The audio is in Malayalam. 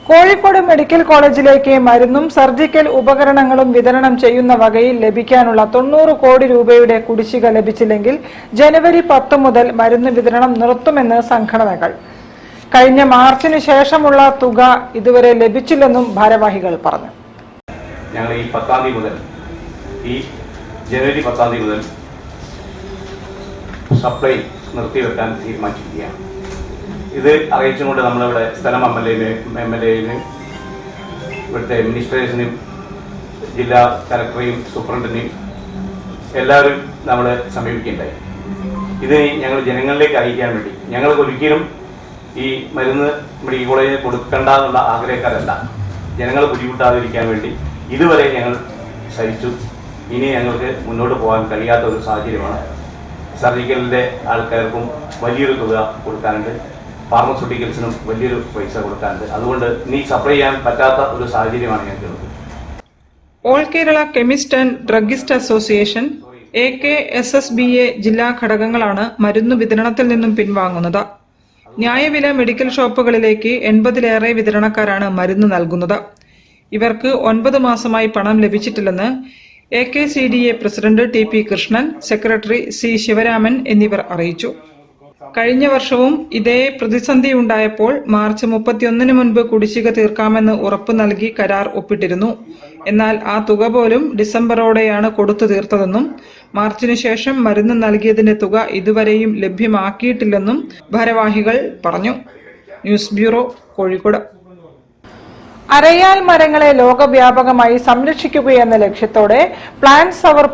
കോഴിക്കോട് മെഡിക്കൽ കോളേജിലേക്ക് മരുന്നും സർജിക്കൽ ഉപകരണങ്ങളും വിതരണം ചെയ്യുന്ന വകയിൽ ലഭിക്കാനുള്ള 90 കോടി രൂപയുടെ കുടിശ്ശിക ലഭിച്ചില്ലെങ്കിൽ ജനുവരി 10 മുതൽ മരുന്ന് വിതരണം നിർത്തുമെന്ന് സംഘടനകൾ. കഴിഞ്ഞ മാർച്ചിന് ശേഷമുള്ള തുക ഇതുവരെ ലഭിച്ചില്ലെന്നും ഭാരവാഹികൾ പറഞ്ഞു. ഞങ്ങൾ ഈ 10-ാം തീയതി മുതൽ ജനുവരി 10-ാം തീയതി മുതൽ സപ്ലൈ നിർത്തിവെക്കാൻ തീരുമാനിച്ചിരിക്കുകയാണ്. ഇത് അറിയിച്ചുകൊണ്ട് നമ്മളിവിടെ സ്ഥലം എം എൽ എയും ഇവിടുത്തെ മിനിസ്റ്റേഴ്സിനും ജില്ലാ കലക്ടറെയും സൂപ്രണ്ടിനെയും എല്ലാവരും നമ്മൾ സമീപിക്കുകയുണ്ടായി. ഇതിന് ഞങ്ങൾ ജനങ്ങളിലേക്ക് അറിയിക്കാൻ വേണ്ടി ഞങ്ങൾ ഒരിക്കലും ഈ മരുന്ന് മെഡിക്കൽ കോളേജിൽ കൊടുക്കേണ്ട എന്നുള്ള ആഗ്രഹക്കാരല്ല. ജനങ്ങൾ ബുദ്ധിമുട്ടാതിരിക്കാൻ വേണ്ടി ഇതുവരെ ഞങ്ങൾ സഹിച്ചു. ഇനി ഞങ്ങൾക്ക് മുന്നോട്ട് പോകാൻ കഴിയാത്ത ഒരു സാഹചര്യമാണ്. സർജിക്കലിൻ്റെ ആൾക്കാർക്കും വലിയൊരു തുക കൊടുക്കാനുണ്ട്, ഫാർമസ്യൂട്ടിക്കൽസിനും വലിയൊരു പൈസ കൊടുക്കാനുണ്ട്. അതുകൊണ്ട് ഇനി സപ്ലൈ ചെയ്യാൻ പറ്റാത്ത ഒരു സാഹചര്യമാണ് ഞങ്ങൾക്ക്. All Kerala chemist and druggist association, AKSSBA ജില്ലാ ഘടകങ്ങളാണ് മരുന്ന് വിതരണത്തിൽ നിന്നും പിൻവാങ്ങുന്നത്. ന്യായവില മെഡിക്കൽ ഷോപ്പുകളിലേക്ക് 80-ലേറെ വിതരണക്കാരാണ് മരുന്ന് നൽകുന്നത്. ഇവർക്ക് 9 മാസമായി പണം ലഭിച്ചിട്ടില്ലെന്ന് AKCDA president TP Krishnan, secretary C Sivaraman എന്നിവർ അറിയിച്ചു. കഴിഞ്ഞ വർഷവും ഇതേ പ്രതിസന്ധി ഉണ്ടായപ്പോൾ മാർച്ച് 31 മുൻപ് കുടിശ്ശിക തീർക്കാമെന്ന് ഉറപ്പു നൽകി കരാർ ഒപ്പിട്ടിരുന്നു. എന്നാൽ ആ തുക പോലും ഡിസംബറോടെയാണ് കൊടുത്തു തീർത്തതെന്നും മാർച്ചിന് ശേഷം മരുന്ന് നൽകിയതിന്റെ തുക ഇതുവരെയും ലഭ്യമാക്കിയിട്ടില്ലെന്നും ഭാരവാഹികൾ പറഞ്ഞു. News bureau, Kozhikode. അരയാൽ മരങ്ങളെ ലോകവ്യാപകമായി സംരക്ഷിക്കുകയെന്ന ലക്ഷ്യത്തോടെ പ്ലാന്റ്സ് അവർ